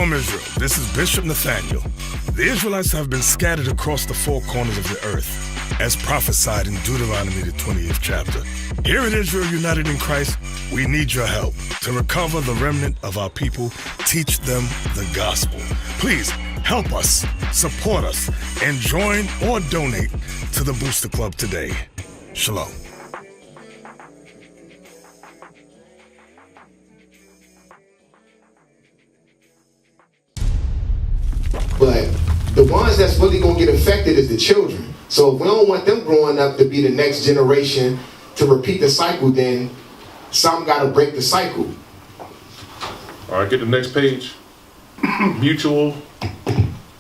Shalom Israel, this is Bishop Nathaniel. The Israelites have been scattered across the four corners of the earth, as prophesied in Deuteronomy the 20th chapter. Here at Israel United in Christ, we need your help to recover the remnant of our people, teach them the gospel. Please help us, support us, and join or donate to the Booster Club today. Shalom. But the ones that's really going to get affected is the children. So if we don't want them growing up to be the next generation to repeat the cycle, then some got to break the cycle. All right, get the next page. Mutual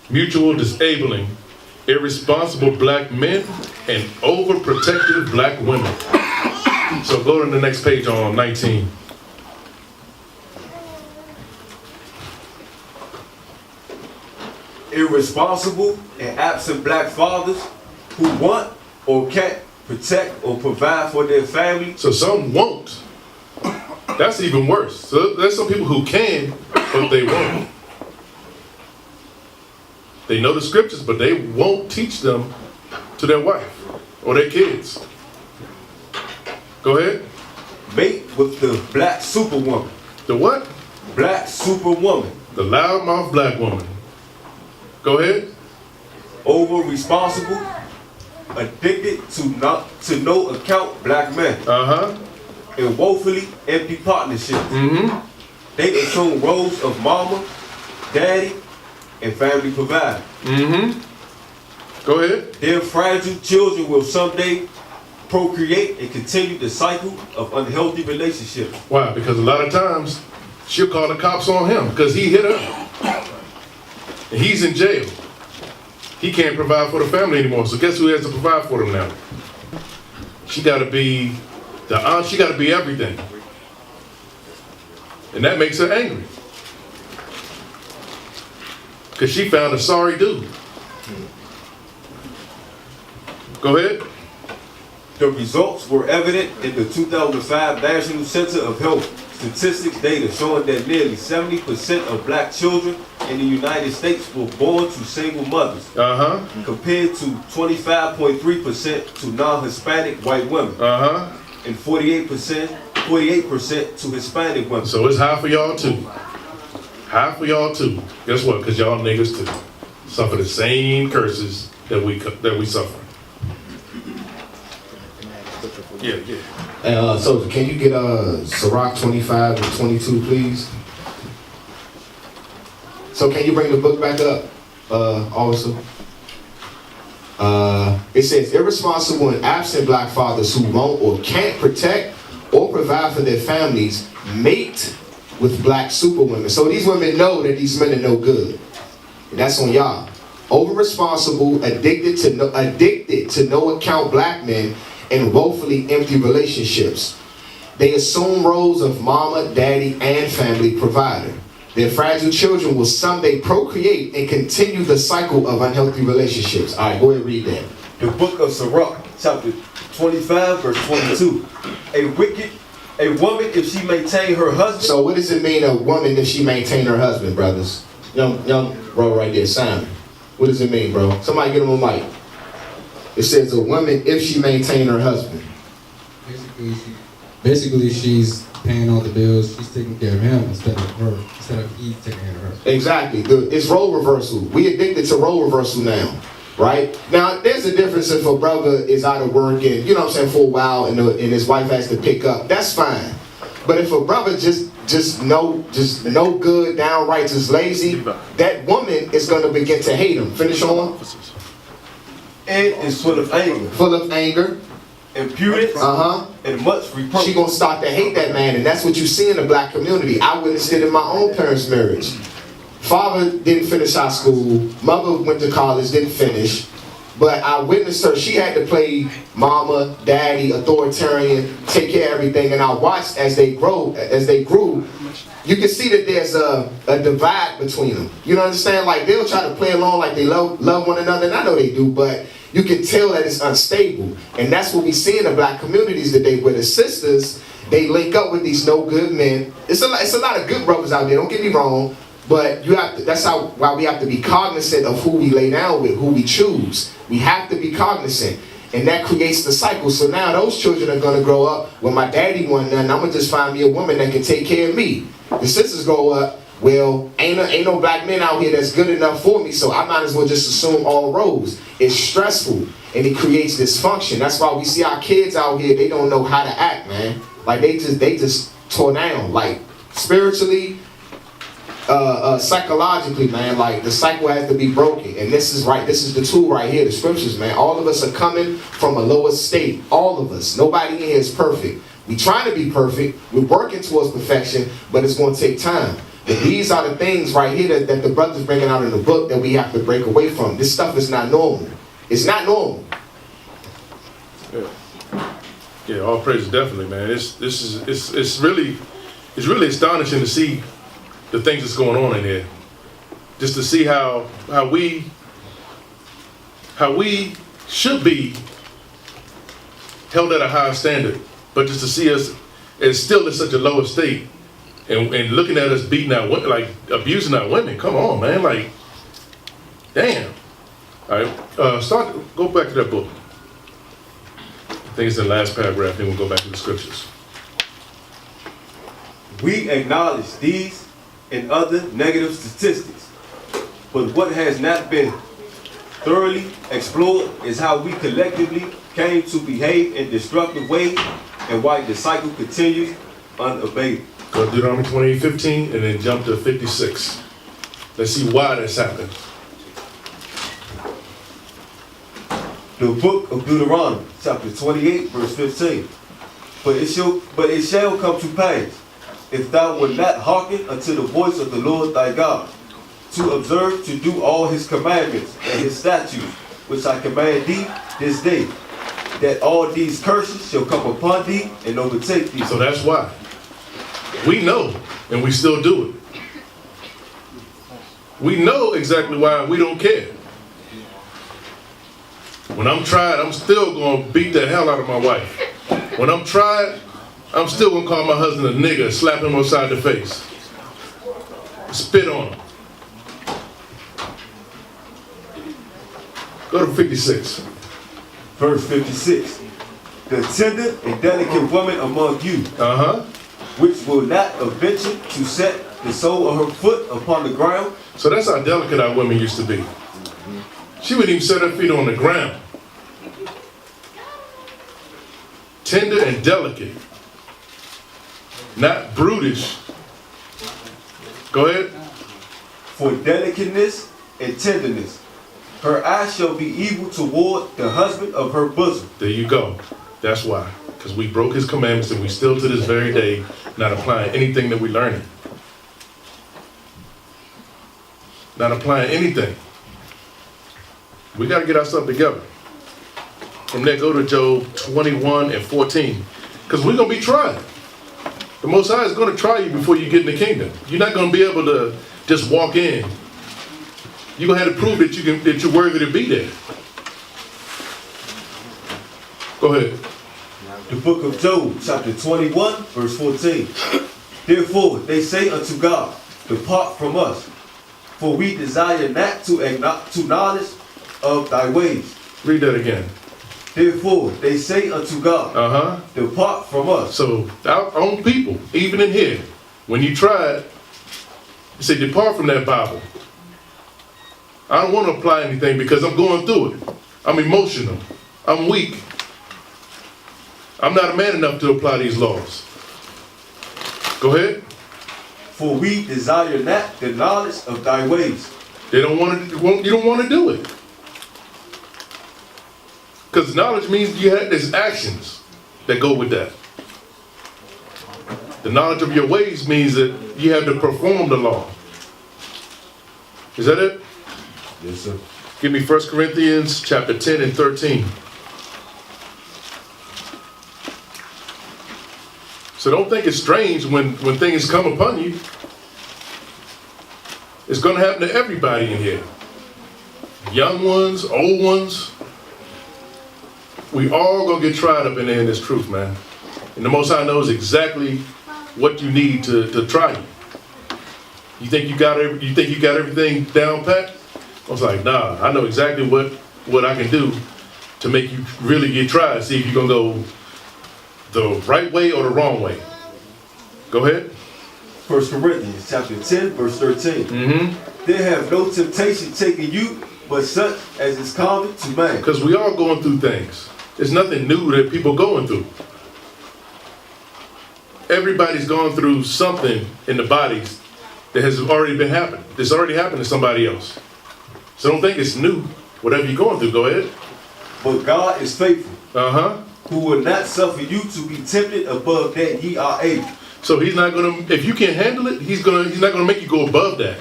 disabling, irresponsible black men, and overprotective black women. So go to the next page on 19. Irresponsible and absent black fathers who want or can't protect or provide for their family. So some won't. That's even worse. So there's some people who can, but they won't. They know the scriptures, but they won't teach them to their wife or their kids. Go ahead. Mate with the black superwoman. The what? Black superwoman. The loudmouth black woman. Go ahead. Over responsible, addicted to no account black men. And woefully empty partnerships. They assume roles of mama, daddy, and family provider. Go ahead. Their fragile children will someday procreate and continue the cycle of unhealthy relationships. Why? Because a lot of times she'll call the cops on him because he hit her. And he's in jail. He can't provide for the family anymore. So guess who has to provide for them now? She got to be the aunt. She got to be everything. And that makes her angry. Because she found a sorry dude. Go ahead. The results were evident in the 2005 National Center of Health Statistics data showing that nearly 70% of black children in the United States were born to single mothers, compared to 25.3% to non-Hispanic white women, and 48% to Hispanic women. So it's high for y'all too. High for y'all too. Guess what? Because y'all niggas too suffer the same curses that we suffer. Yeah. So can you get Sirach 25 and 22, please? So can you bring the book back up, also? It says, irresponsible and absent black fathers who won't or can't protect or provide for their families mate with black superwomen. So these women know that these men are no good. And that's on y'all. Over-responsible, addicted to no account black men and woefully empty relationships. They assume roles of mama, daddy, and family provider. Their fragile children will someday procreate and continue the cycle of unhealthy relationships. All right, go ahead and read that. The book of Sirach, chapter 25, verse 22. A woman, if she maintain her husband. So what does it mean, a woman, if she maintain her husband, brothers? Young bro right there, Simon. What does it mean, bro? Somebody get him a mic. It says a woman, if she maintain her husband. Basically, she's paying all the bills. She's taking care of him instead of he taking care of her. Exactly. It's role reversal. We addicted to role reversal now, right? Now, there's a difference if a brother is out of work and, you know what I'm saying, for a while and his wife has to pick up. That's fine. But if a brother just no good, downright just lazy, that woman is going to begin to hate him. Finish on. And is full of anger. Full of anger. Impudence. And much reproach. She gonna start to hate that man, and that's what you see in the black community. I witnessed it in my own parents' marriage. Father didn't finish high school. Mother went to college, didn't finish. But I witnessed her. She had to play mama, daddy, authoritarian, take care of everything. And I watched as they grew. You can see that there's a divide between them. You know what I'm saying? Like, they'll try to play along like they love one another, and I know they do, but you can tell that it's unstable. And that's what we see in the black communities today, where the sisters, they link up with these no good men. It's a lot of good brothers out there, don't get me wrong, But that's why we have to be cognizant of who we lay down with, who we choose. We have to be cognizant. And that creates the cycle. So now those children are going to grow up, well, my daddy won nothing, I'm going to just find me a woman that can take care of me. The sisters grow up, well, ain't no black men out here that's good enough for me, so I might as well just assume all roles. It's stressful, and it creates dysfunction. That's why we see our kids out here, they don't know how to act, man. Like, they just tore down, like, spiritually, psychologically, man. Like, the cycle has to be broken. And this is the tool right here, the scriptures, man. All of us are coming from a lower state. All of us. Nobody in here is perfect. We trying to be perfect. We're working towards perfection, but it's going to take time. But these are the things right here that the brother's bringing out in the book that we have to break away from. This stuff is not normal. It's not normal. Yeah, all praise definitely, man. It's really astonishing to see the things that's going on in here. Just to see how we should be held at a higher standard, but just to see us as still in such a lower state, and looking at us beating our women, like abusing our women. Come on, man, like, damn. All right, go back to that book. I think it's the last paragraph, then we'll go back to the scriptures. We acknowledge these and other negative statistics, but what has not been thoroughly explored is how we collectively came to behave in destructive ways and why the cycle continues unabated. Go to Deuteronomy 28:15 and then jump to 56. Let's see why that's happened. The book of Deuteronomy, chapter 28, verse 15. But it shall come to pass, if thou wilt not hearken unto the voice of the Lord thy God, to observe to do all his commandments and his statutes, which I command thee this day, that all these curses shall come upon thee and overtake thee. So that's why. We know, and we still do it. We know exactly why we don't care. When I'm tried, I'm still going to beat the hell out of my wife. When I'm tried, I'm still going to call my husband a nigger, slap him upside the face, spit on him. Go to 56. Verse 56. The tender and delicate woman among you, which will not venture to set the sole of her foot upon the ground. So that's how delicate our women used to be. She wouldn't even set her feet on the ground. Tender and delicate. Not brutish. Go ahead. For delicateness and tenderness, her eyes shall be evil toward the husband of her bosom. There you go. That's why. Because we broke his commandments and we still to this very day not applying anything that we learned. Not applying anything. We got to get ourselves together. From there, go to Job 21 and 14. Because we're going to be tried. The Most High is going to try you before you get in the kingdom. You're not going to be able to just walk in. You're going to have to prove that you're worthy to be there. Go ahead. The book of Job, chapter 21, verse 14. Therefore, they say unto God, depart from us, for we desire not to knowledge of thy ways. Read that again. Therefore, they say unto God, depart from us. So, our own people, even in here, when you try it, you say, depart from that Bible. I don't want to apply anything because I'm going through it. I'm emotional. I'm weak. I'm not a man enough to apply these laws. Go ahead. For we desire not the knowledge of thy ways. They don't want to. You don't want to do it. Because knowledge means there's actions that go with that. The knowledge of your ways means that you have to perform the law. Is that it? Yes, sir. Give me 1 Corinthians chapter 10 and 13. So don't think it's strange when things come upon you. It's going to happen to everybody in here. Young ones, old ones. We all going to get tried up in there in this truth, man. And the Most High knows exactly what you need to try you. You think you got everything down pat? I was like, nah, I know exactly what I can do to make you really get tried, see if you're gonna go the right way or the wrong way. Go ahead. 1 Corinthians chapter 10, verse 13. Mm-hmm. There have no temptation taken you, but such as is common to man. Because we all going through things. There's nothing new that people going through. Everybody's gone through something in the bodies that has already been happening. This already happened to somebody else. So don't think it's new. Whatever you're going through, go ahead. But God is faithful, Uh-huh. who will not suffer you to be tempted above that ye are able. So he's not gonna, if you can't handle it, he's not gonna make you go above that.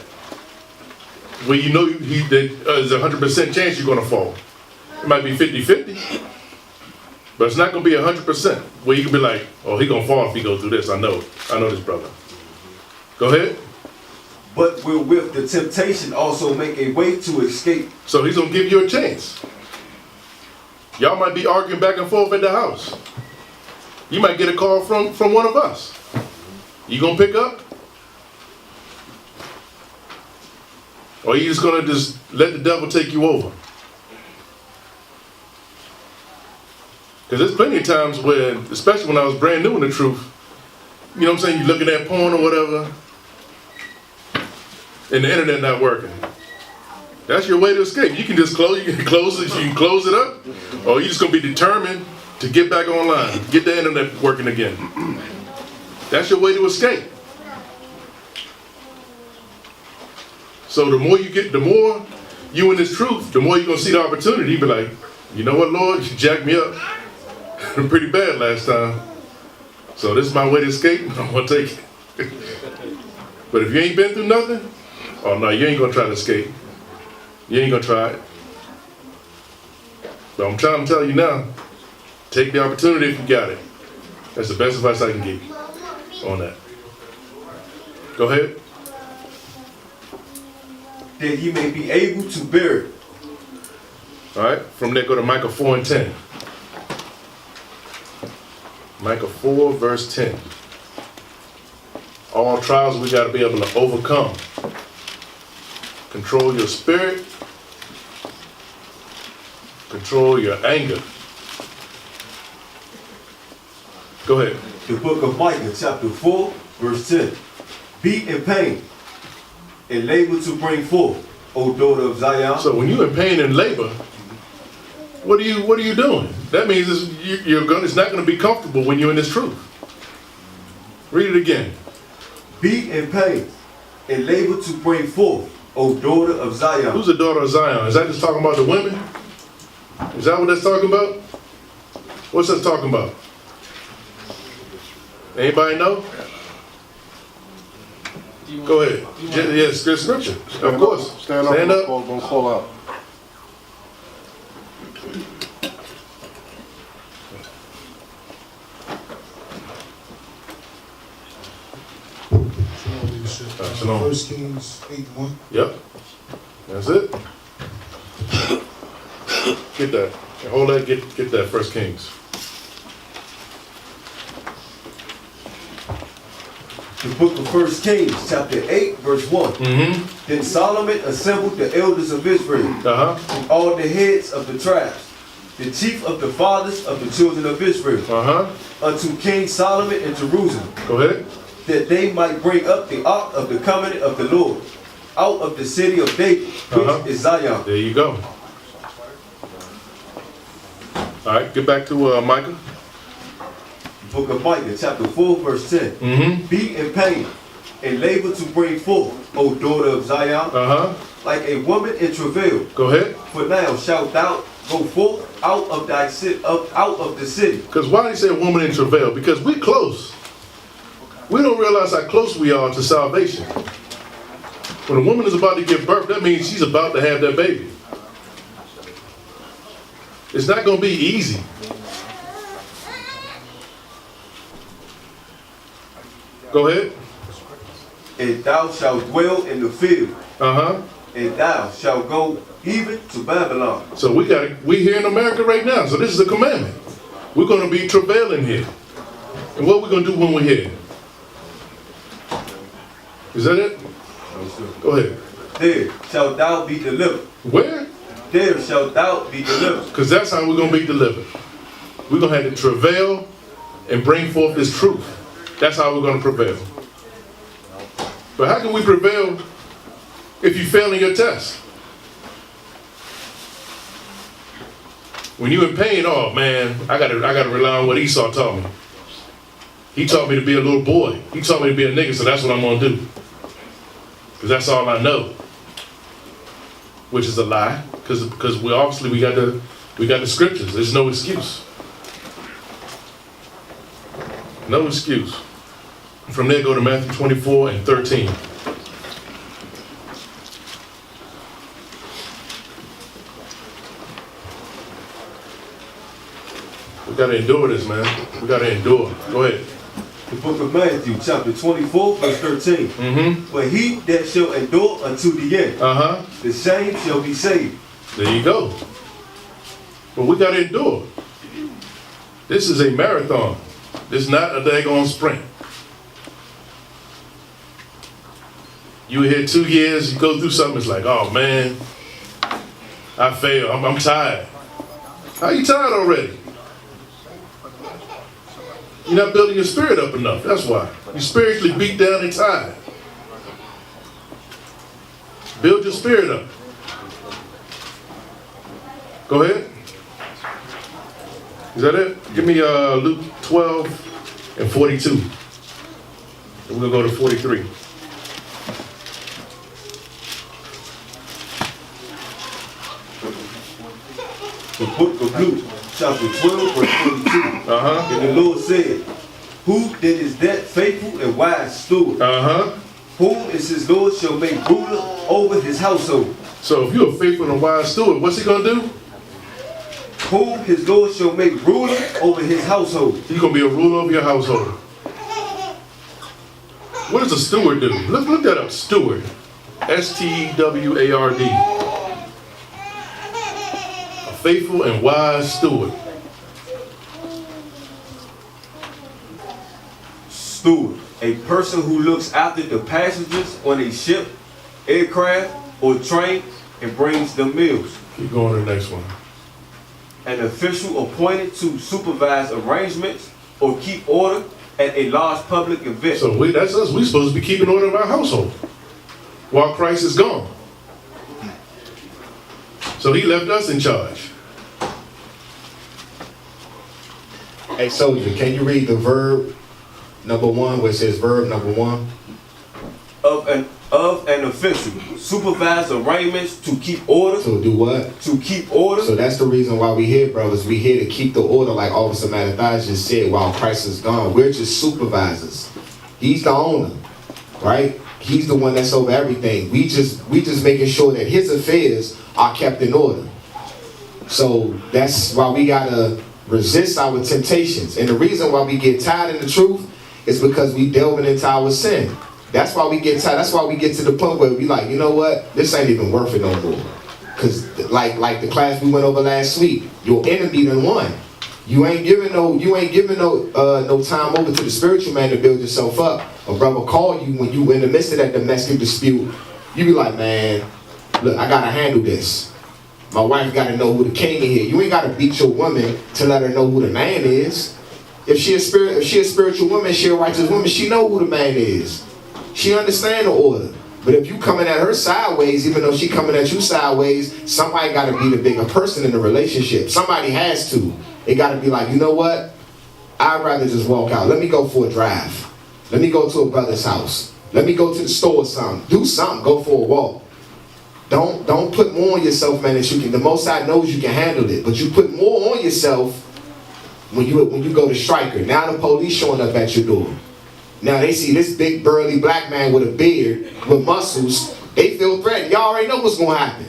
Where you know there's a 100% chance you're gonna fall. It might be 50-50, but it's not gonna be 100%. Where you can be like, oh, he gonna fall if he goes through this. I know this brother. Go ahead. But will with the temptation also make a way to escape. So he's gonna give you a chance. Y'all might be arguing back and forth at the house. You might get a call from one of us. You gonna pick up? Or you just gonna let the devil take you over? Because there's plenty of times where, especially when I was brand new in the truth, you know what I'm saying, you're looking at porn or whatever, and the internet not working. That's your way to escape. You can just close it up, or you're just gonna be determined to get back online, get the internet working again. That's your way to escape. So the more you in this truth, the more you're gonna see the opportunity. You be like, you know what, Lord, you jacked me up pretty bad last time. So this is my way to escape. I'm gonna take it. But if you ain't been through nothing, oh no, you ain't gonna try to escape. You ain't gonna try it. But I'm trying to tell you now, take the opportunity if you got it. That's the best advice I can give you on that. Go ahead. That ye may be able to bear it. All right, from there go to Micah 4 and 10. Micah 4 verse 10. All trials we got to be able to overcome. Control your spirit. Control your anger. Go ahead. The book of Micah chapter 4 verse 10. Be in pain and labor to bring forth, O daughter of Zion. So when you're in pain and labor, what are you doing? That means it's not going to be comfortable when you're in this truth. Read it again. Be in pain and labor to bring forth, O daughter of Zion. Who's the daughter of Zion? Is that just talking about the women? Is that what that's talking about? What's that talking about? Anybody know? Go ahead. Yes, good scripture. Of course. Stand up. Gonna call out. Shalom. 1 Kings 8:1. Yep. That's it. Get that. Hold that. Get that. 1 Kings. The book of 1 Kings chapter 8 verse 1. Mm-hmm. Then Solomon assembled the elders of Israel, and all the heads of the tribes, the chief of the fathers of the children of Israel, unto King Solomon in Jerusalem. Go ahead. That they might bring up the ark of the covenant of the Lord out of the city of David, which is Zion. There you go. All right, get back to Micah. Book of Micah, chapter 4, verse 10. Mm-hmm. Be in pain and labor to bring forth, O daughter of Zion, like a woman in travail. Go ahead. For now shalt thou go forth out of thy out of the city. Because why did he say a woman in travail? Because we're close. We don't realize how close we are to salvation. When a woman is about to give birth, that means she's about to have that baby. It's not going to be easy. Go ahead. And thou shalt dwell in the field. And thou shalt go even to Babylon. So we here in America right now. So this is a commandment. We're going to be travailing here. And what we're going to do when we're here? Is that it? Go ahead. There shalt thou be delivered. Where? There shalt thou be delivered. Because that's how we're going to be delivered. We're going to have to travail and bring forth this truth. That's how we're going to prevail. But how can we prevail if you fail in your test? When you're in pain, oh man, I gotta rely on what Esau taught me. He taught me to be a little boy. He taught me to be a nigga, so that's what I'm gonna do. Because that's all I know. Which is a lie. Because we obviously we got the scriptures. There's no excuse. No excuse. From there, go to Matthew 24 and 13. We gotta endure this, man. We gotta endure. Go ahead. The book of Matthew, chapter 24, verse 13. But he that shall endure unto the end, the same shall be saved. There you go. But we gotta endure. This is a marathon. This is not a daggone sprint. You were here 2 years, you go through something, it's like, oh man, I failed, I'm tired. How you tired already? You're not building your spirit up enough, that's why. You're spiritually beat down and tired. Build your spirit up. Go ahead. Is that it? Give me Luke 12 and 42. And we're gonna go to 43. The book of Luke, chapter 12, verse 42. And the Lord said, who then is that faithful and wise steward? Whom is his Lord shall make ruler over his household? So if you're a faithful and wise steward, what's he gonna do? Whom his Lord shall make ruler over his household. You're gonna be a ruler over your household. What does a steward do? Look that up. Steward. S-T-E-W-A-R-D. A faithful and wise steward. Steward, a person who looks after the passengers on a ship, aircraft, or train and brings them meals. Keep going to the next one. An official appointed to supervise arrangements or keep order at a large public event. So that's us. We're supposed to be keeping order of our household while Christ is gone. So he left us in charge. Hey, soldier, can you read the verb number 1 where it says verb number 1? Of an official, supervise arrangements to keep order. To do what? To keep order. So that's the reason why we here, brothers. We here to keep the order, like Officer Mattathias just said, while Christ is gone. We're just supervisors. He's the owner, right? He's the one that's over everything. We just making sure that his affairs are kept in order. So that's why we gotta resist our temptations. And the reason why we get tired in the truth is because we delving into our sin. That's why we get tired. That's why we get to the point where we like, you know what? This ain't even worth it no more. Cause like the class we went over last week, your enemy done won. You ain't giving no time over to the spiritual man to build yourself up. A brother call you when you in the midst of that domestic dispute. You be like, man, look, I gotta handle this. My wife gotta know who the king is here. You ain't gotta beat your woman to let her know who the man is. If she a spiritual woman, she a righteous woman, she know who the man is. She understand the order. But if you coming at her sideways, even though she coming at you sideways, somebody got to be the bigger person in the relationship. Somebody has to. It got to be like, you know what? I'd rather just walk out. Let me go for a drive. Let me go to a brother's house. Let me go to the store or something. Do something. Go for a walk. Don't put more on yourself, man, that you can. The Most High knows you can handle it. But you put more on yourself when you go to striker. Now the police showing up at your door. Now they see this big burly black man with a beard, with muscles. They feel threatened. Y'all already know what's going to happen.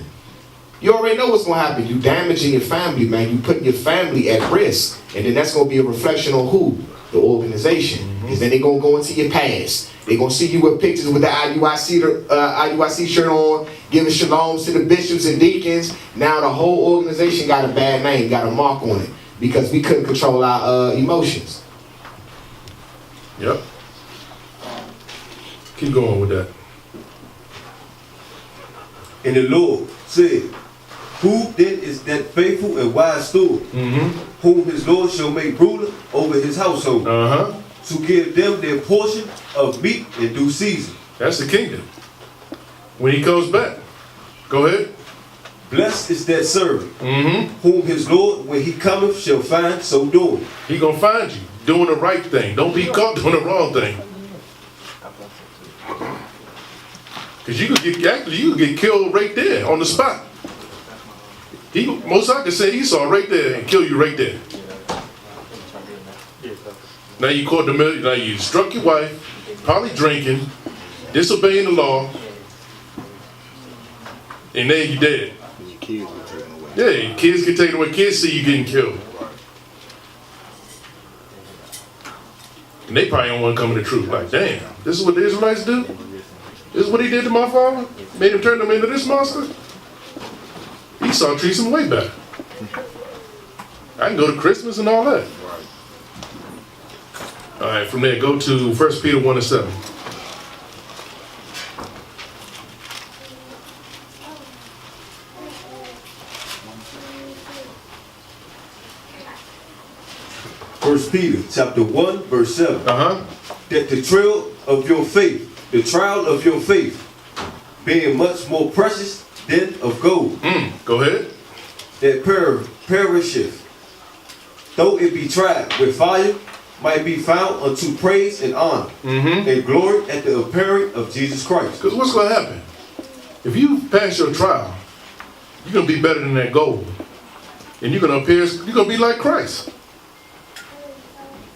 You already know what's going to happen. You damaging your family, man. You putting your family at risk. And then that's going to be a reflection on who? The organization. Because then they're going to go into your past. They're going to see you with pictures with the IUIC shirt on, giving shalom to the bishops and deacons. Now the whole organization got a bad name, got a mark on it. Because we couldn't control our emotions. Yep. Keep going with that. And the Lord said, who then is that faithful and wise steward, whom his Lord shall make ruler over his household, to give them their portion of meat in due season? That's the kingdom. When he comes back. Go ahead. Blessed is that servant, whom his Lord, when he cometh, shall find so doing. He gonna find you doing the right thing. Don't be caught doing the wrong thing. Because you could get killed right there on the spot. Most I could say he saw right there and kill you right there. Now you caught the middle. Now you struck your wife, probably drinking, disobeying the law, and then you dead. Yeah, your kids get taken away. Kids see you getting killed. And they probably don't want to come to the truth. Like, damn, this is what the Israelites do? This is what he did to my father? Made him turn them into this monster? Esau treats him way better. I can go to Christmas and all that. All right, from there, go to 1 Peter 1:7. First Peter chapter 1, verse 7. That the trial of your faith, being much more precious than of gold. Go ahead. That perisheth, though it be tried with fire, might be found unto praise and honor and glory at the appearing of Jesus Christ. Because what's going to happen? If you pass your trial, you're going to be better than that gold. And you're going to be like Christ.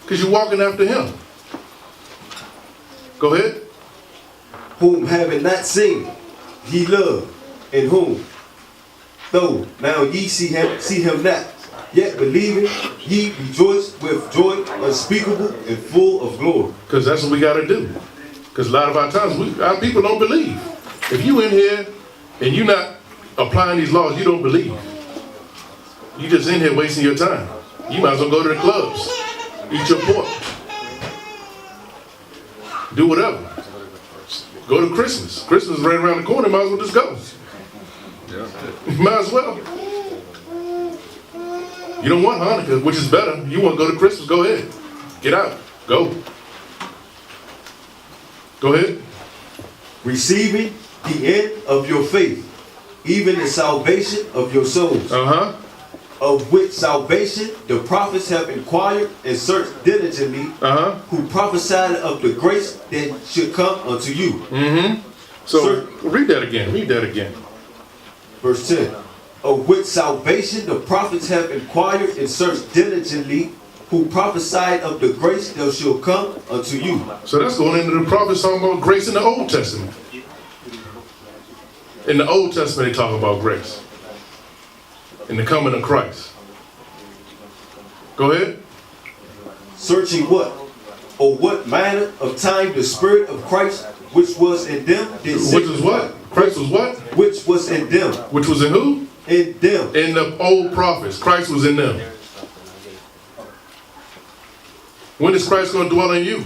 Because you're walking after him. Go ahead. Whom having not seen, ye love, and whom, though now ye see him not, yet believing, ye rejoice with joy unspeakable and full of glory. Because that's what we got to do. Because a lot of our times, our people don't believe. If you in here and you're not applying these laws, you don't believe. You just in here wasting your time. You might as well go to the clubs. Eat your pork. Do whatever. Go to Christmas. Christmas is right around the corner. Might as well just go. Yeah. Might as well. You don't want Hanukkah, which is better. You want to go to Christmas, go ahead. Get out. Go. Go ahead. Receiving the end of your faith, even the salvation of your souls. Of which salvation the prophets have inquired and searched diligently, who prophesied of the grace that should come unto you. So read that again. Read that again. Verse 10. Of which salvation the prophets have inquired and searched diligently, who prophesied of the grace that shall come unto you. So that's going into the prophets talking about grace in the Old Testament. In the Old Testament, they talk about grace. In the coming of Christ. Go ahead. Searching what? Or what manner of time the Spirit of Christ which was in them did Which is what? Christ was what? Which was in them. Which was in who? In them. In the old prophets. Christ was in them. When is Christ going to dwell in you?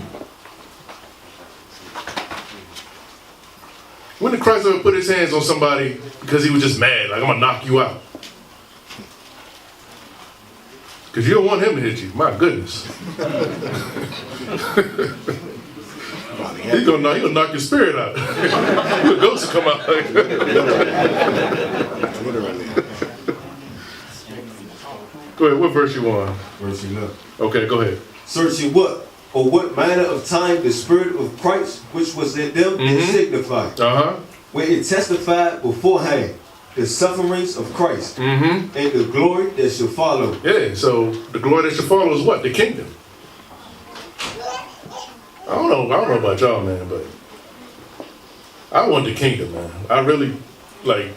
When did Christ ever put his hands on somebody because he was just mad, like I'm going to knock you out? Because you don't want him to hit you. My goodness. He's going to knock your spirit out. Your ghost will come out. Go ahead, what verse you on? Verse 11. Okay, go ahead. Searching what? Or what manner of time the Spirit of Christ which was in them did signify. When it testified beforehand the sufferings of Christ and the glory that shall follow. Yeah, so the glory that shall follow is what? The kingdom. I don't know about y'all, man, but I want the kingdom, man. I really, like,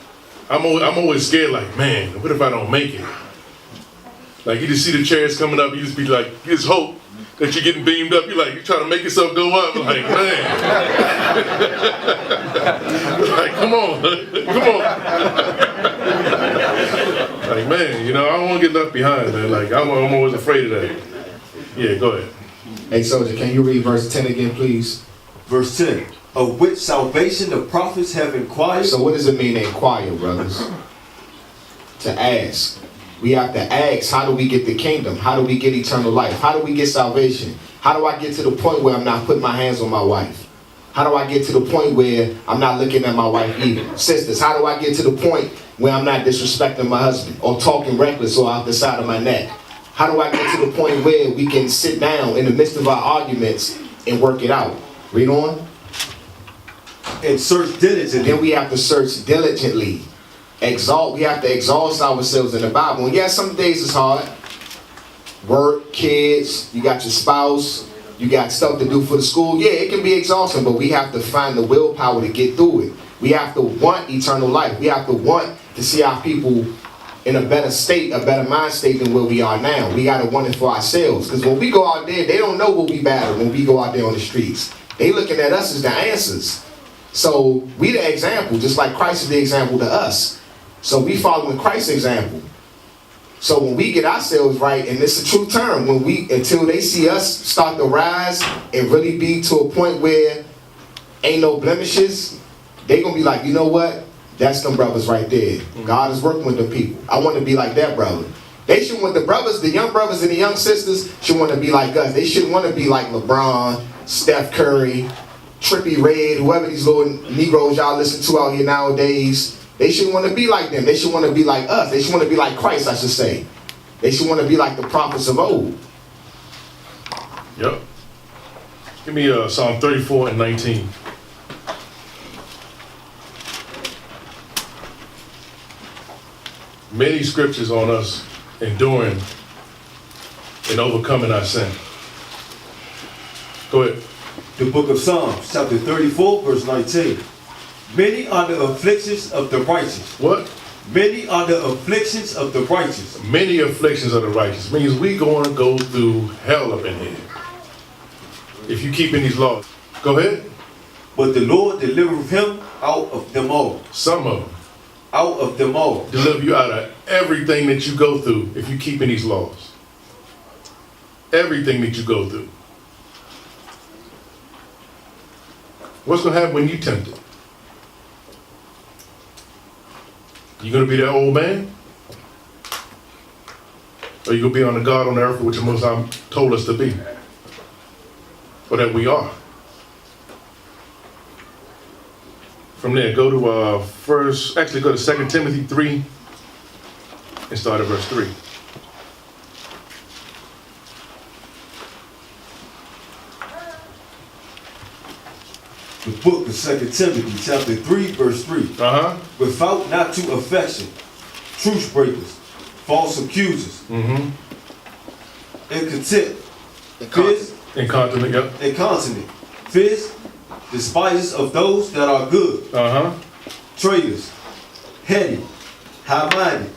I'm always scared, like, man, what if I don't make it? Like, you just see the chairs coming up, you just be like, you just hope that you're getting beamed up. You're like, you're trying to make yourself go up. Like, man. Like, come on. Like, man, you know, I don't want to get left behind, man. Like, I'm always afraid of that. Yeah, go ahead. Hey, soldier, can you read verse 10 again, please? Verse 10. of which salvation the prophets have inquired. So what does it mean to inquire, brothers? To ask. We have to ask, how do we get the kingdom? How do we get eternal life? How do we get salvation? How do I get to the point where I'm not putting my hands on my wife? How do I get to the point where I'm not looking at my wife either? Sisters, how do I get to the point where I'm not disrespecting my husband or talking reckless or out the side of my neck? How do I get to the point where we can sit down in the midst of our arguments and work it out? Read on. And search diligently. Then we have to search diligently. We have to exhaust ourselves in the Bible. And yeah, some days it's hard. Work, kids, you got your spouse, you got stuff to do for the school. Yeah, it can be exhausting, but we have to find the willpower to get through it. We have to want eternal life. We have to want to see our people in a better state, a better mind state than where we are now. We got to want it for ourselves. Because when we go out there, they don't know what we battle when we go out there on the streets. They looking at us as the answers. So we the example, just like Christ is the example to us. So we following Christ's example. So when we get ourselves right, and it's a true term, until they see us start to rise and really be to a point where ain't no blemishes, they gonna be like, you know what? That's them brothers right there. God is working with the people. I want to be like that brother. They should want the brothers, the young brothers and the young sisters should want to be like us. They should want to be like LeBron, Steph Curry, Trippie Redd, whoever these little Negroes y'all listen to out here nowadays. They should want to be like them. They should want to be like us. They should want to be like Christ, I should say. They should want to be like the prophets of old. Yep. Give me Psalm 34 and 19. Many scriptures on us enduring and overcoming our sin. Go ahead. The book of Psalms, chapter 34, verse 19. Many are the afflictions of the righteous. What? Many are the afflictions of the righteous. Many afflictions of the righteous. Means we going to go through hell up in here. If you keep in these laws. Go ahead. But the Lord delivereth him out of them all. Some of them. Out of them all. Deliver you out of everything that you go through if you keep in these laws. Everything that you go through. What's going to happen when you tempted? You going to be that old man? Or you going to be on the God on the earth, which the Most High told us to be? Or that we are? From there, go to go to 2 Timothy 3 and start at verse 3. The book of 2 Timothy, chapter 3, verse 3. Without not to affection, truce breakers, false accusers, incontinent, incontinent, fierce, despisers of those that are good, traitors, heady, high-minded,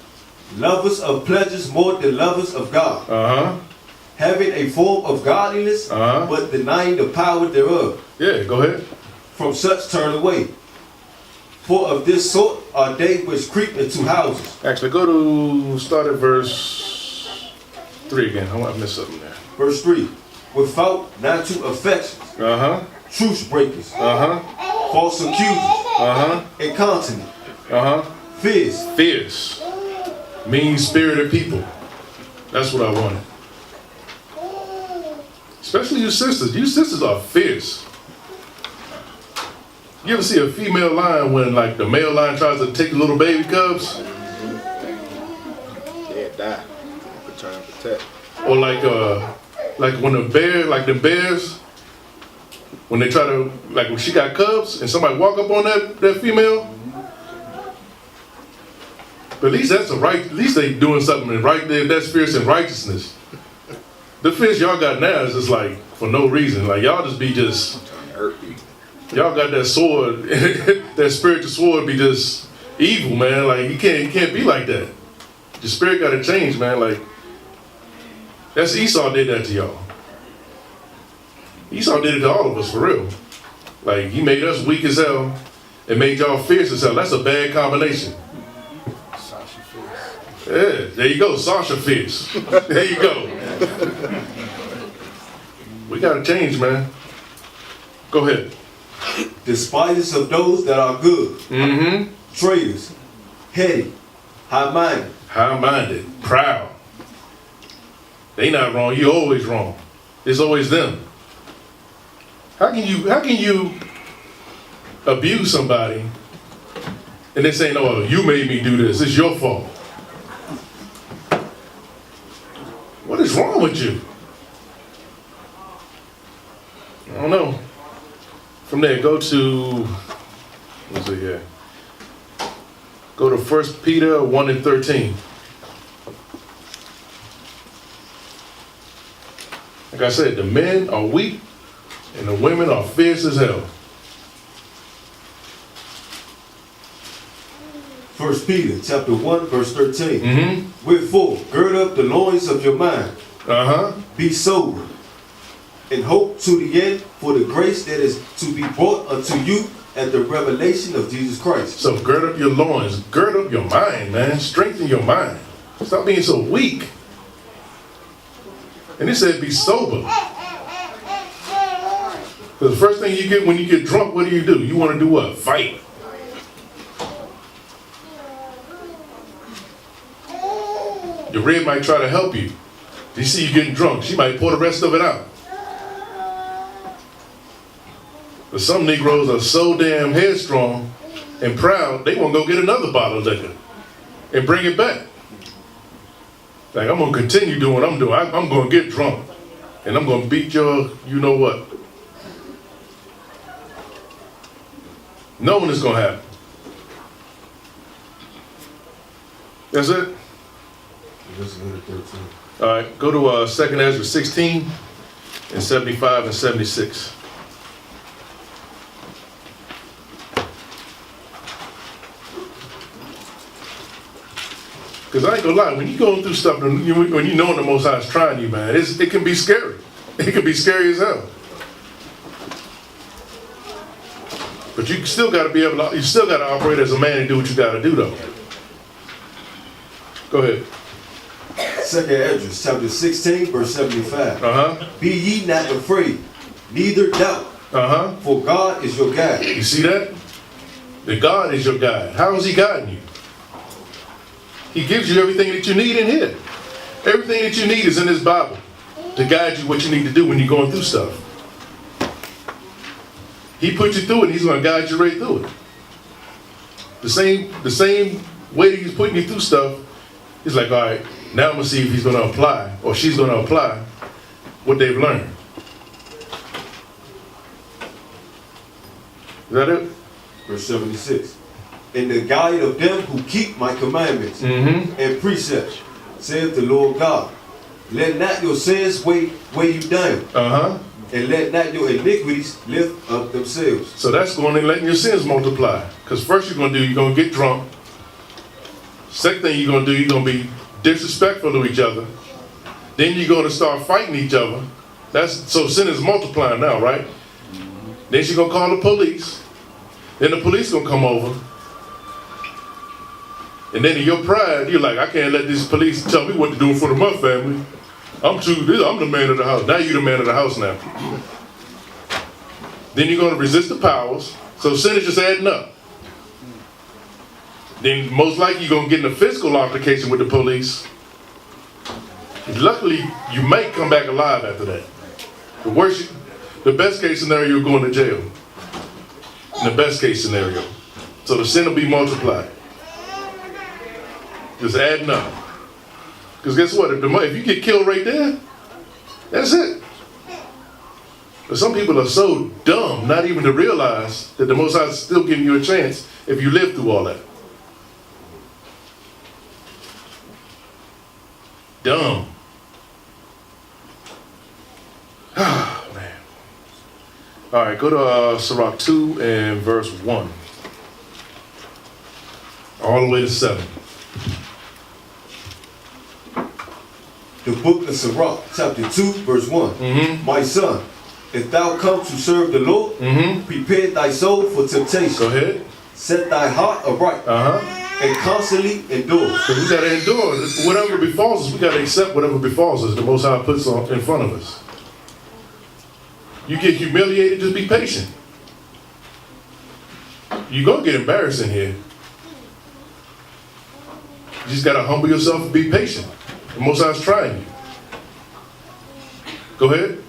lovers of pleasures more than lovers of God, having a form of godliness, but denying the power thereof. Yeah, go ahead. From such turn away. For of this sort are they which creep into houses. Actually, go to start at verse 3 again. I want to miss something there. Verse 3. Without not to affections, truce breakers, false accusers, incontinent, fierce, mean-spirited people. That's what I wanted. Especially you sisters. You sisters are fierce. You ever see a female lion when like the male lion tries to take the little baby cubs? Yeah, die. Trying to protect. Or like when the bears, when they try to, like when she got cubs and somebody walk up on that female. But at least that's at least they doing something right there. That's fierce and righteousness. The fierce y'all got now is just like for no reason. Like y'all just be just Hurt people. Y'all got that sword, that spiritual sword be just evil, man. Like you can't be like that. The spirit gotta change, man. Like that's Esau did that to y'all. Esau did it to all of us for real. Like he made us weak as hell and made y'all fierce as hell. That's a bad combination. Sasha Fierce. Yeah, there you go, Sasha Fierce. There you go. We gotta change, man. Go ahead. despisers of those that are good, Mm-hmm. traitors, heady, high-minded, High-minded, proud. They not wrong, you always wrong. It's always them. How can you abuse somebody and they say, no, you made me do this, it's your fault? What is wrong with you? I don't know. From there, go to, what's it here? Go to 1 Peter 1 and 13. Like I said, the men are weak and the women are fierce as hell. 1 Peter chapter 1, verse 13. Mm-hmm. Wherefore, gird up the loins of your mind, Uh-huh. be sober, and hope to the end for the grace that is to be brought unto you at the revelation of Jesus Christ. So gird up your loins, gird up your mind, man. Strengthen your mind. Stop being so weak. And it said be sober. Because the first thing you get when you get drunk, what do? You want to do what? Fight. Your red might try to help you. You see you getting drunk, she might pour the rest of it out. But some Negroes are so damn headstrong and proud, they won't go get another bottle of liquor and bring it back. Like, I'm going to continue doing what I'm doing. I'm going to get drunk and I'm going to beat your you know what. Knowing it's going to happen. That's it? All right, go to 2nd Ezra 16 and 75 and 76. Because I ain't gonna lie, when you're going through stuff, when you know the Most High is trying you, man, it can be scary. It can be scary as hell. But you still got to be able to, you still got to operate as a man and do what you got to do, though. Go ahead. 2nd Ezra chapter 16, verse 75. Uh-huh. Be ye not afraid, neither doubt, Uh-huh. for God is your guide. You see that? The God is your guide. How is he guiding you? He gives you everything that you need in here. Everything that you need is in this Bible to guide you what you need to do when you're going through stuff. He put you through it, he's going to guide you right through it. The same way that he's putting you through stuff, he's like, all right, now I'm going to see if he's going to apply, or she's going to apply what they've learned. Is that it? Verse 76. In the guide of them who keep my commandments and precepts, saith the Lord God. Let not your sins weigh you down, Uh-huh. and let not your iniquities lift up themselves. So that's going to let your sins multiply. Because first you're going to get drunk. Second thing you're going to do, you're going to be disrespectful to each other. Then you're going to start fighting each other. So sin is multiplying now, right? Then she's going to call the police. Then the police going to come over. And then in your pride, you're like, I can't let these police tell me what to do in front of my family. I'm the man of the house. Now you're the man of the house now. Then you're going to resist the powers. So sin is just adding up. Then most likely you're going to get in a physical altercation with the police. Luckily, you might come back alive after that. The best case scenario, you're going to jail. In the best case scenario. So the sin will be multiplied. Just adding up. Because guess what? If you get killed right there, that's it. But some people are so dumb not even to realize that the Most High is still giving you a chance if you live through all that. Dumb. Ah, man. All right, go to Sirach 2 and verse 1. All the way to 7. The book of Sirach, chapter 2, verse 1. My son, if thou come to serve the Lord, prepare thy soul for temptation. Go ahead. Set thy heart aright, and constantly endure. Because we got to endure. Whatever befalls us, we got to accept whatever befalls us. The Most High puts in front of us. You get humiliated, just be patient. You're going to get embarrassed in here. You just got to humble yourself and be patient. The Most High's trying you. Go ahead.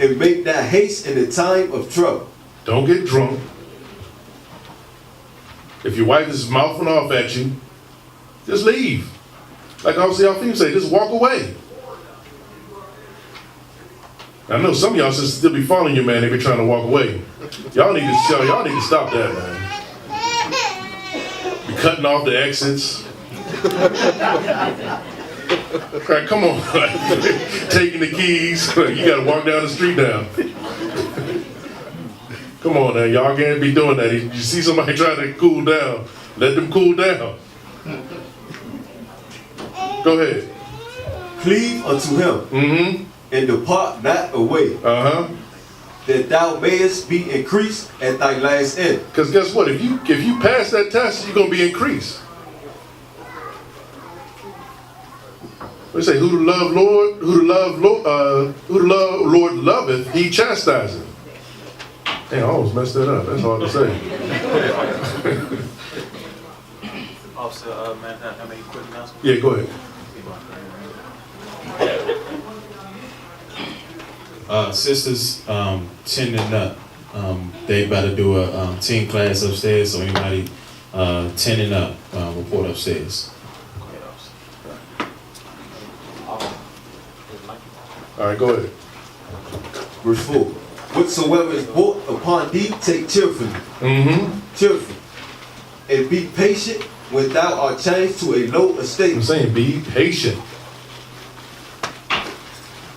And make that haste in the time of trouble. Don't get drunk. If your wife is mouthing off at you, just leave. Like obviously our people say, just walk away. I know some of y'all sisters still be following your man, they be trying to walk away. Y'all need to stop that, man. Be cutting off the exits. Right, come on. Taking the keys. You gotta walk down the street now. Come on now, y'all can't be doing that. You see somebody trying to cool down, let them cool down. Go ahead. Cleave unto him, and depart not away, that thou mayest be increased at thy last end. Because guess what? If you pass that test, you're gonna be increased. We say, who the Lord loveth, he chastiseth. Damn, I almost messed that up. That's hard to say. Officer, man, I made a quick announcement. Yeah, go ahead. Sisters tending up. They about to do a teen class upstairs, so anybody tending up, report upstairs. All right, go ahead. Verse 4. Whatsoever is brought upon thee, take cheerfully. Cheerfully. And be patient when thou art changed to a low estate. I'm saying be patient.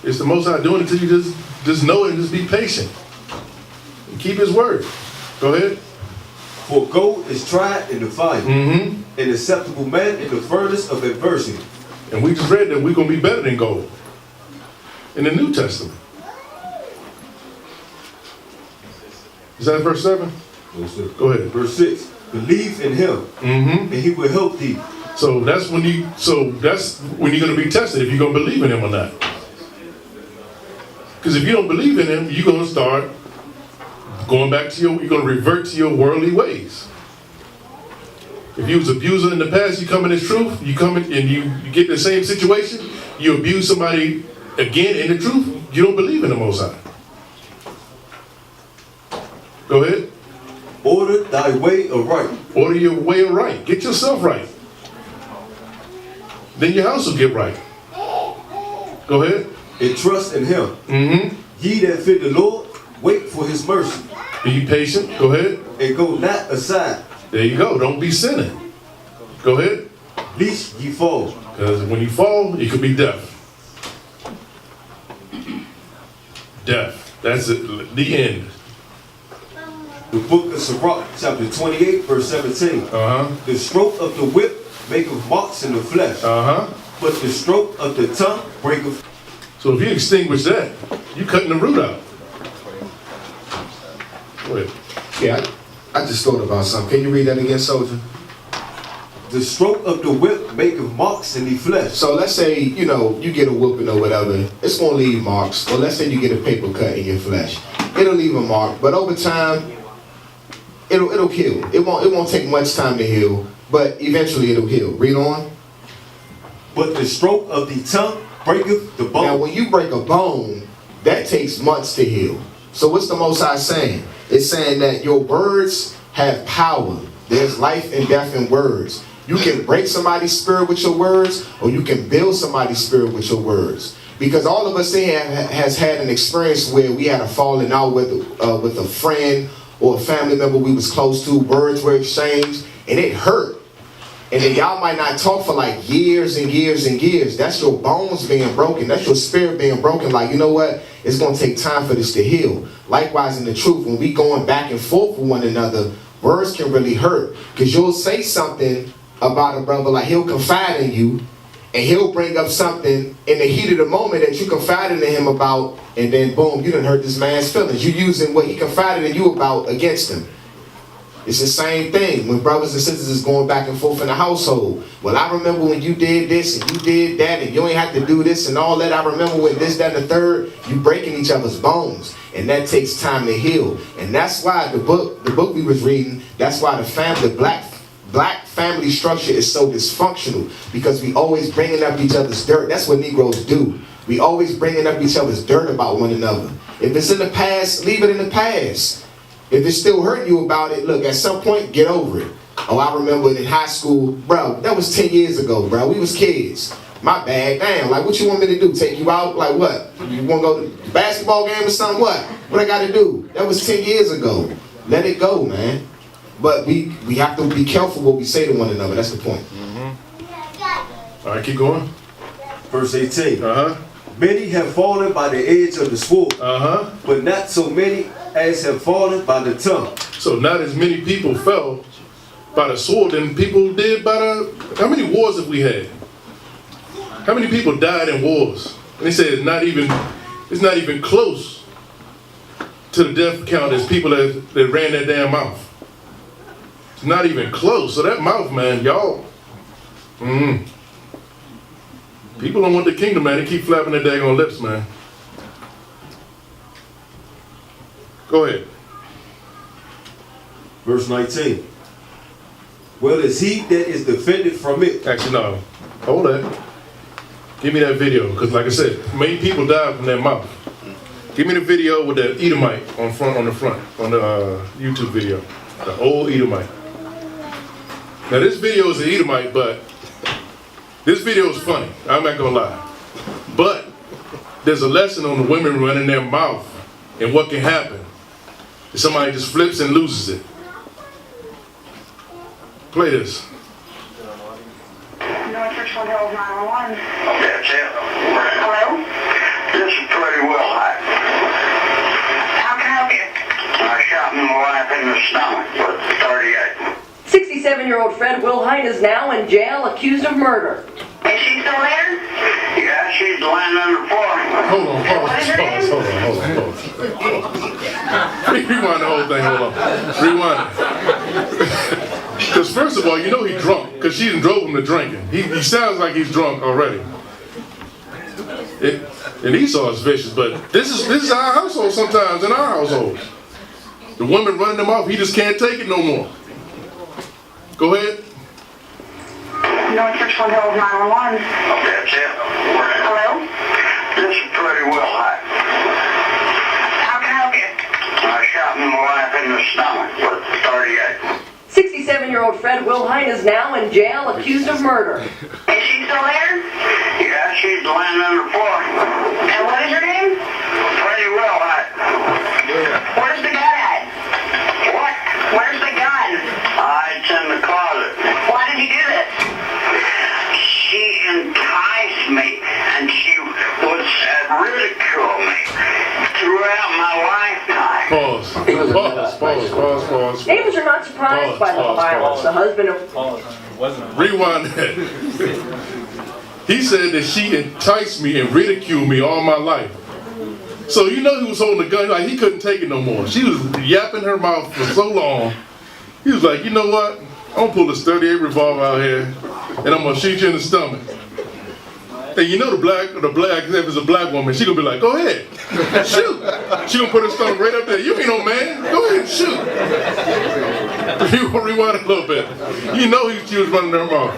It's the Most High doing it to you. Just know it and just be patient. And keep his word. Go ahead. For gold is tried in the fire, an acceptable man in the furnace of adversity. And we just read that we're going to be better than gold in the New Testament. Is that verse 7? No, sir. Go ahead. Verse 6. Believe in him, and he will help thee. So that's when you're going to be tested, if you're going to believe in him or not. Because if you don't believe in him, you're going to start going back to you're going to revert to your worldly ways. If you was an abuser in the past, you come in this truth, you come in and you get in the same situation, you abuse somebody again in the truth, you don't believe in the Most High. Go ahead. Order thy way aright. Order your way aright. Get yourself right. Then your house will get right. Go ahead. And trust in him. Ye that fear the Lord, wait for his mercy. Be patient. Go ahead. And go not aside. There you go. Don't be sinning. Go ahead. Lest ye fall. Because when you fall, it could be death. Death. That's it. The end. The book of Sirach, chapter 28, verse 17. The stroke of the whip maketh marks in the flesh. But the stroke of the tongue breaketh. So if you extinguish that, you're cutting the root out. Go ahead. Yeah, I just thought about something. Can you read that again, soldier? The stroke of the whip maketh marks in the flesh. So let's say, you get a whooping or whatever. It's going to leave marks. Or let's say you get a paper cut in your flesh. It'll leave a mark. But over time, it'll heal. It won't take much time to heal. But eventually it'll heal. Read on. But the stroke of the tongue breaketh the bone. Now when you break a bone, that takes months to heal. So what's the Most High saying? It's saying that your words have power. There's life and death in words. You can break somebody's spirit with your words, or you can build somebody's spirit with your words. Because all of us here has had an experience where we had a falling out with a friend or a family member we was close to. Words were exchanged, and it hurt. And then y'all might not talk for like years and years and years. That's your bones being broken. That's your spirit being broken. Like, you know what? It's going to take time for this to heal. Likewise, in the truth, when we going back and forth with one another, words can really hurt. Because you'll say something about a brother, like he'll confide in you, and he'll bring up something in the heat of the moment that you confided in him about, and then boom, you done hurt this man's feelings. You using what he confided in you about against him. It's the same thing when brothers and sisters is going back and forth in the household. Well, I remember when you did this and you did that and you ain't have to do this and all that. I remember when this, that, and the third. You breaking each other's bones, and that takes time to heal. And that's why the book we was reading, that's why the black family structure is so dysfunctional, because we always bringing up each other's dirt. That's what Negroes do. We always bringing up each other's dirt about one another. If it's in the past, leave it in the past. If it's still hurting you about it, look, at some point, get over it. Oh, I remember in high school, bro, that was 10 years ago, bro. We was kids. My bad, damn, like what you want me to do? Take you out? Like what? You want to go to the basketball game or something? What I got to do? That was 10 years ago. Let it go, man. But we have to be careful what we say to one another. That's the point. All right, keep going. Verse 18. Uh-huh. Many have fallen by the edge of the sword, Uh-huh. but not so many as have fallen by the tongue. So not as many people fell by the sword than people did by the... How many wars have we had? How many people died in wars? And they said it's not even close to the death count as people that ran that damn mouth. It's not even close. So that mouth, man, y'all... People don't want the kingdom, man. They keep flapping their daggone lips, man. Go ahead. Verse 19. Well, is he that is defended from it? Actually, no. Hold that. Give me that video, because like I said, many people died from that mouth. Give me the video with the Edomite on the YouTube video. The old Edomite. Now this video is an Edomite, but this video is funny. I'm not gonna lie. But there's a lesson on the women running their mouth and what can happen if somebody just flips and loses it. Play this. North Richland Hills 911. That's it. Hello? This is pretty well hot. How can I help you? I shot my wife in the stomach with 38. 67-year-old Fred Wilhite is now in jail accused of murder. Is she still there? Yeah, she's lying on the floor. Hold on. Rewind the whole thing, hold on. Rewind it. Because first of all, you know he's drunk, because she drove him to drinking. He sounds like he's drunk already. And Esau is vicious, but this is our household sometimes, in our household. The woman running them off, he just can't take it no more. Go ahead. North Richland Hills 911. That's it. Hello? This is pretty well hot. How can I help you? I shot my wife in the stomach with 38. 67-year-old Fred Wilhite is now in jail accused of murder. Is she still there? Yeah, she's lying on the floor. And what is her name? Pretty well hot. Where's the gun at? What? Where's the gun? It's in the closet. Why did you do this? She enticed me, and she would ridicule me throughout my lifetime. Pause. Neighbors are not surprised by the violence. The husband of... Rewind that. He said that she enticed me and ridiculed me all my life. So you know he was holding a gun, like he couldn't take it no more. She was yapping her mouth for so long. He was like, you know what? I'm gonna pull this 38 revolver out here and I'm gonna shoot you in the stomach. And you know the black, if it's a black woman, she gonna be like, go ahead, shoot. She gonna put her stomach right up there. You ain't no man, go ahead and shoot. You gonna rewind it a little bit. You know she was running her mouth.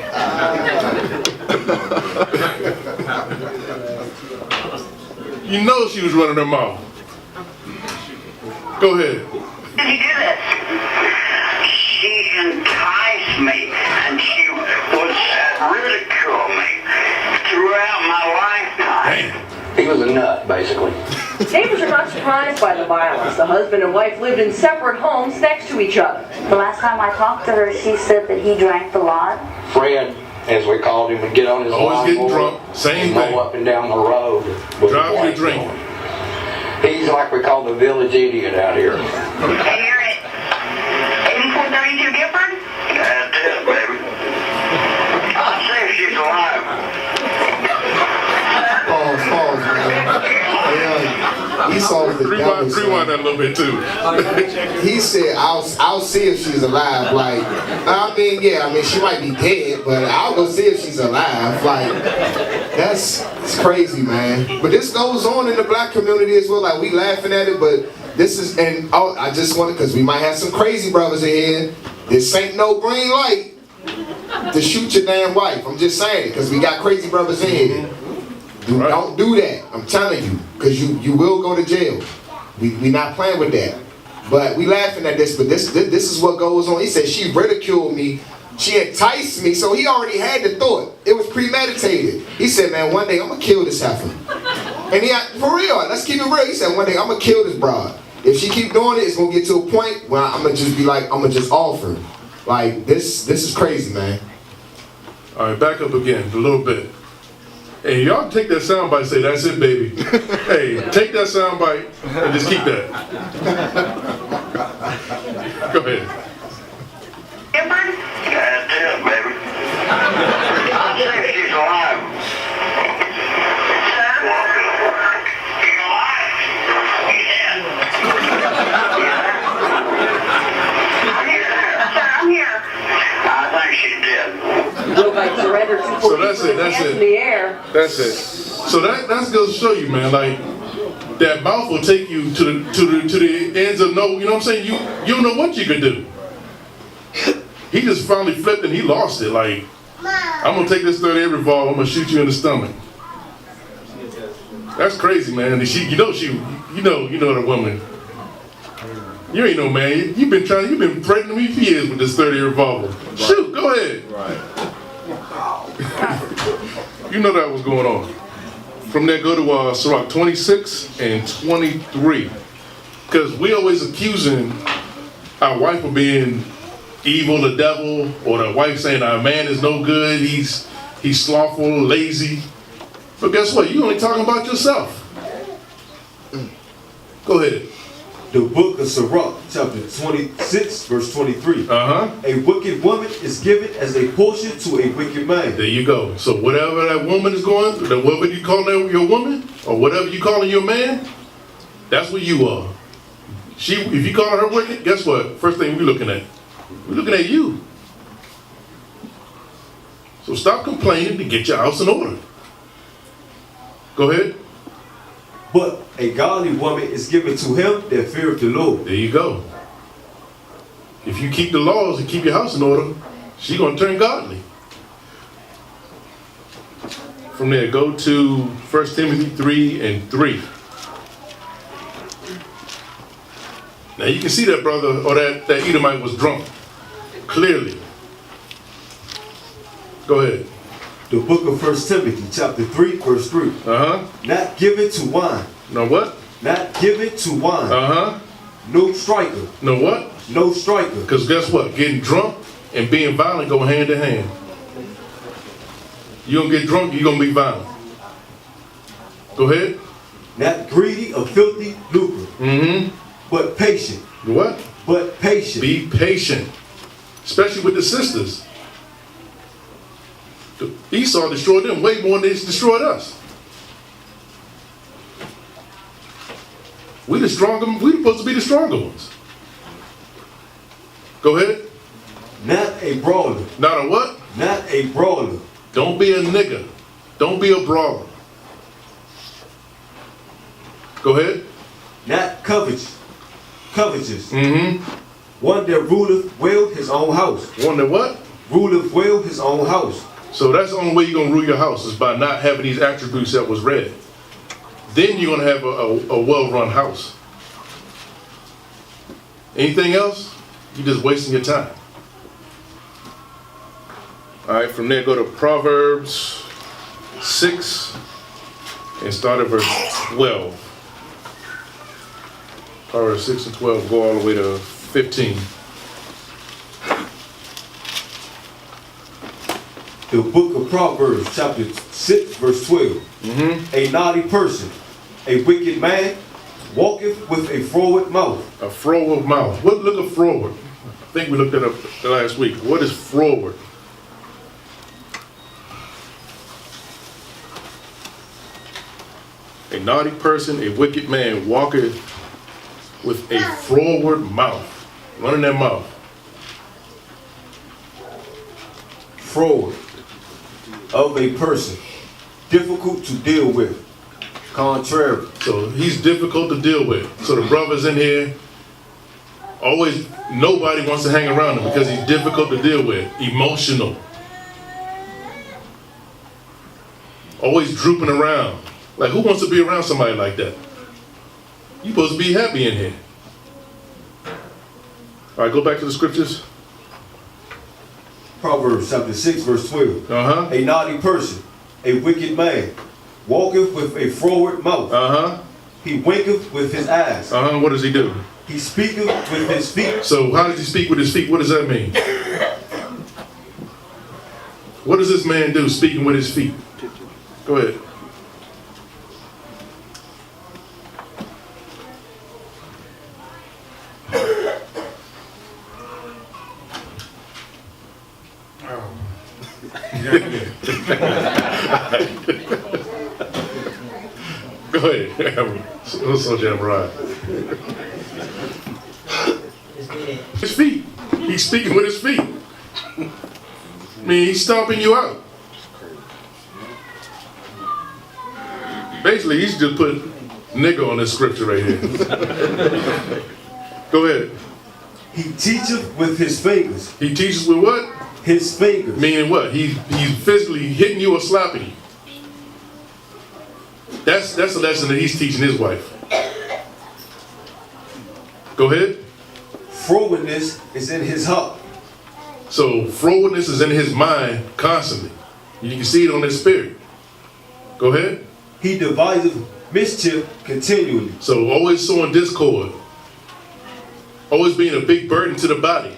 You know she was running her mouth. Go ahead. Did you do this? She enticed me, and she would ridicule me throughout my lifetime. He was a nut, basically. Neighbors are not surprised by the violence. The husband and wife lived in separate homes next to each other. The last time I talked to her, she said that he drank a lot. Fred, as we called him, would get on his Always getting lawnmower drunk, same and mow thing. up and down the road. with Driving his and drinking. wife. He's like we call the village idiot out here. And you're at 8432 Gifford? That's it, baby. I'll see if she's alive. Pause, man. Yeah, Esau's the devil hilarious. Rewind that a little bit too. He said, I'll see if she's alive. Like, I mean, she might be dead, but I'll go see if she's alive. Like, it's crazy, man. But this goes on in the black community as well. Like, we laughing at it, but this is, and I just wanted, because we might have some crazy brothers in here. This ain't no green light to shoot your damn wife. I'm just saying it, because we got crazy brothers in here. Don't do that. I'm telling you, because you will go to jail. We not playing with that. But we laughing at this, but this is what goes on. He said she ridiculed me. She enticed me, so he already had the thought. It was premeditated. He said, man, one day I'm going to kill this heifer. And for real, let's keep it real. He said, one day I'm going to kill this broad. If she keep doing it, it's going to get to a point where I'm going to just be like, I'm going to just offer. Like, this is crazy, man. All right, back up again a little bit. Hey, y'all take that soundbite and say, that's it, baby. Hey, take that soundbite and just keep that. Go ahead. That's it, baby. I'll see if she's alive. She's alive? Yeah. I'm here. I think she's dead. Look like surrender. So that's it. In the air. That's it. So that's going to show you, man. Like, that mouth will take you to the ends of no. You know what I'm saying? You don't know what you could do. He just finally flipped and he lost it. Like, I'm gonna take this 38 revolver. I'm gonna shoot you in the stomach. That's crazy, man. And you know the woman. You ain't no man. You've been threatening me for years with this 38 revolver. Right. Shoot, go ahead. Right. You know that was going on. From there, go to Sirach 26 and 23. Because we always accusing our wife of being evil, the devil, or the wife saying our man is no good, he's slothful, lazy. But guess what? You only talking about yourself. Go ahead. The book of Sirach, chapter 26, verse 23. A wicked woman is given as a portion to a wicked man. There you go. So whatever that woman is going through, whatever you calling your woman, or whatever you calling your man, that's what you are. If you calling her wicked, guess what? First thing we're looking at you. So stop complaining to get your house in order. Go ahead. But a godly woman is given to him that feareth the Lord. There you go. If you keep the laws and keep your house in order, she's going to turn godly. From there, go to 1 Timothy 3 and 3. Now you can see that brother, or that Edomite was drunk. Clearly. Go ahead. The book of 1 Timothy, chapter 3, verse 3. Not given to wine. No what? Not given to wine. No striker. No what? No striker. Because guess what? Getting drunk and being violent go hand in hand. You don't get drunk, you're going to be violent. Go ahead. Not greedy of filthy lucre. But patient. What? But patient. Be patient. Especially with the sisters. Esau destroyed them way more than they destroyed us. We're supposed to be the stronger ones. Go ahead. Not a brawler. Not a what? Not a brawler. Don't be a nigger. Don't be a brawler. Go ahead. Not covetous. One that ruleth well his own house. One that what? Ruleth well his own house. So that's the only way you're going to rule your house is by not having these attributes that was read. Then you're going to have a well-run house. Anything else? You're just wasting your time. All right, from there go to Proverbs 6 and start at verse 12. Proverbs 6 and 12 go all the way to 15. The book of Proverbs, chapter 6, verse 12. A naughty person, a wicked man, walketh with a froward mouth. A froward mouth. Look at froward. I think we looked at it last week. What is froward? A naughty person, a wicked man, walketh with a froward mouth. Running their mouth. Froward. Of a person. Difficult to deal with. Contrary. So he's difficult to deal with. So the brothers in here, always, nobody wants to hang around him because he's difficult to deal with. Emotional. Always drooping around. Like, who wants to be around somebody like that? You're supposed to be happy in here. All right, go back to the scriptures. Proverbs chapter 6, verse 12. A naughty person, a wicked man, walketh with a froward mouth. He winketh with his eyes. What does he do? He speaketh with his feet. So how does he speak with his feet? What does that mean? What does this man do speaking with his feet? Go ahead. Go ahead. So damn right. His feet. He's speaking with his feet. I mean, he's stomping you out. Basically, he's just put nigga on this scripture right here. Go ahead. He teacheth with his fingers. He teaches with what? His fingers. Meaning what? He's physically hitting you or slapping you. That's a lesson that he's teaching his wife. Go ahead. Frowardness is in his heart. So frowardness is in his mind constantly. You can see it on his spirit. Go ahead. He deviseth mischief continually. So always sowing discord. Always being a big burden to the body.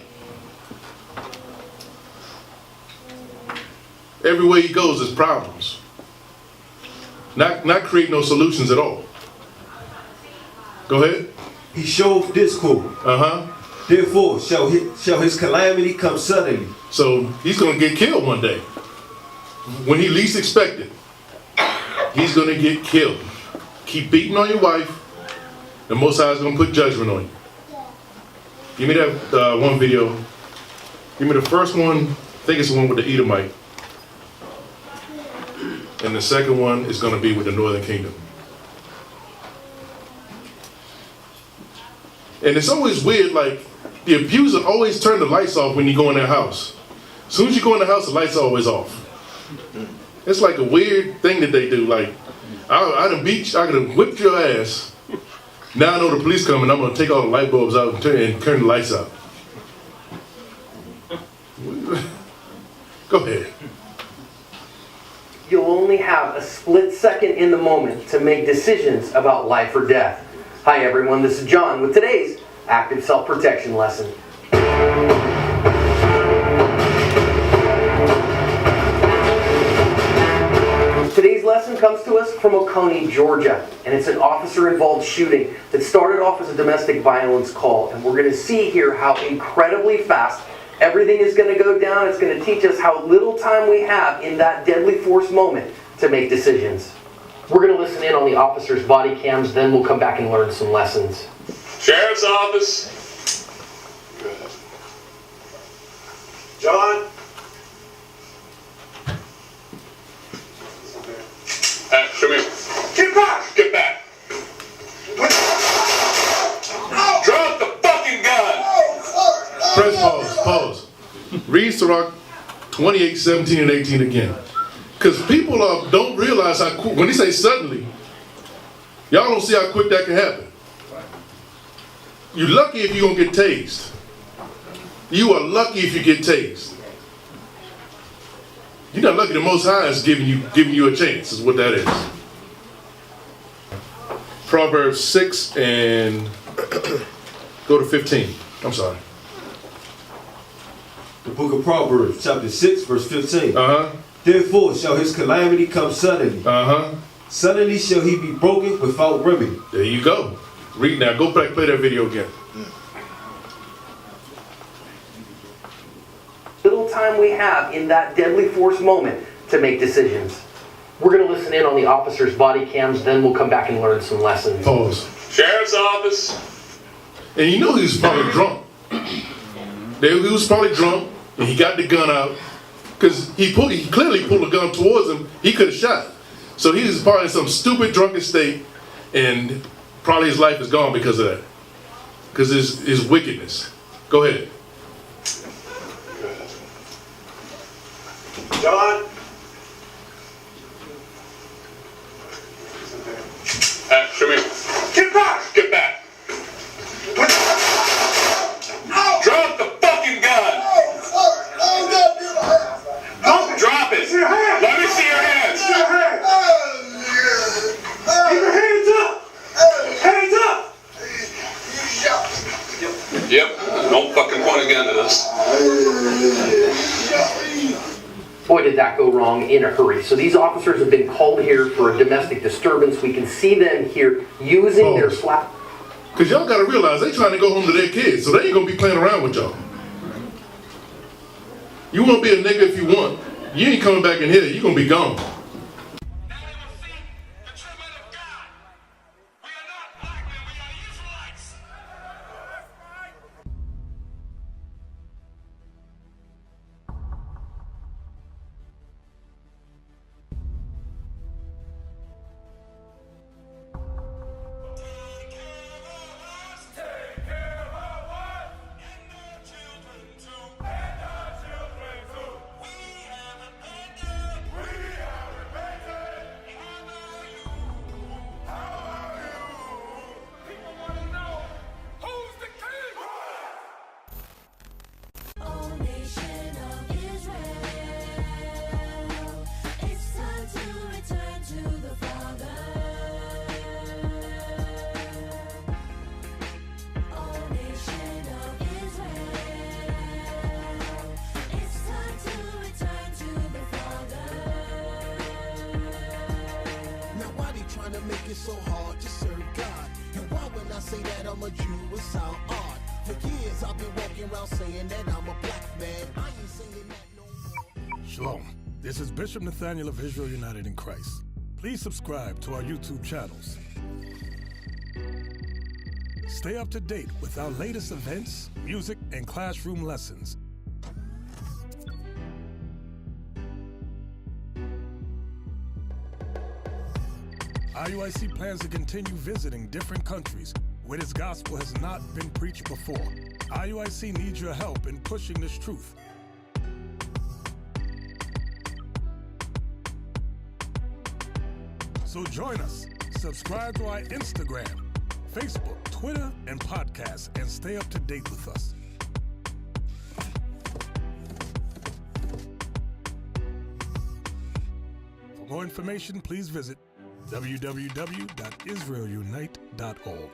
Everywhere he goes, there's problems. Not create no solutions at all. Go ahead. He showeth discord. Therefore shall his calamity come suddenly. So he's going to get killed one day. When he least expected, he's going to get killed. Keep beating on your wife, the Most High is going to put judgment on you. Give me that one video. Give me the first one. I think it's the one with the Edomite. And the second one is going to be with the Northern Kingdom. And it's always weird, like, the abuser always turn the lights off when you go in their house. As soon as you go in the house, the lights are always off. It's like a weird thing that they do. Like, I done whipped your ass. Now I know the police coming, I'm going to take all the light bulbs out and turn the lights out. Go ahead. You'll only have a split second in the moment to make decisions about life or death. Hi everyone, this is John with today's active self-protection lesson. Today's lesson comes to us from Oconee, Georgia, and it's an officer-involved shooting that started off as a domestic violence call, and we're going to see here how incredibly fast everything is going to go down. It's going to teach us how little time we have in that deadly force moment to make decisions. We're going to listen in on the officers' body cams, then we'll come back and learn some lessons. Sheriff's Office. John? Come here. Get back! Get back! Drop the fucking gun! Press pause. Read Sirach 28, 17, and 18 again. Because people don't realize how quick, when they say suddenly, y'all don't see how quick that can happen. You're lucky if you're going to get tased. You are lucky if you get tased. You're not lucky the Most High is giving you a chance, is what that is. Proverbs 6 and go to 15. I'm sorry. The book of Proverbs, chapter 6, verse 15. Therefore shall his calamity come suddenly. Suddenly shall he be broken without remedy. There you go. Read now. Go back, play that video again. Little time we have in that deadly force moment to make decisions. We're going to listen in on the officers' body cams, then we'll come back and learn some lessons. Pause. Sheriff's Office. And you know he was probably drunk. He was probably drunk, and he got the gun out, because he clearly pulled a gun towards him. He could have shot. So he was probably in some stupid drunken state, and probably his life is gone because of that. Because his wickedness. Go ahead. John? Come here. Get back! Get back! Drop the fucking gun! Don't drop it! Let me see your hands! Keep your hands up! Hands up! Yep, don't fucking point a gun at us. Boy, did that go wrong in a hurry. So these officers have been called here for a domestic disturbance. We can see them here using their slap. Because y'all got to realize they trying to go home to their kids, so they ain't going to be playing around with y'all. You want to be a nigga if you want. You ain't coming back in here. You going to be gone. Make it so hard to serve God. And why when I say that I'm a Jew, it sound odd. For years I've been walking around saying that I'm a black man. I ain't saying that no more. Shalom. This is Bishop Nathaniel of Israel United in Christ. Please subscribe to our YouTube channels. Stay up to date with our latest events, music, and classroom lessons. IUIC plans to continue visiting different countries where this gospel has not been preached before. IUIC needs your help in pushing this truth. So join us. Subscribe to our Instagram, Facebook, Twitter, and podcasts, and stay up to date with us. For more information, please visit www.israelunite.org.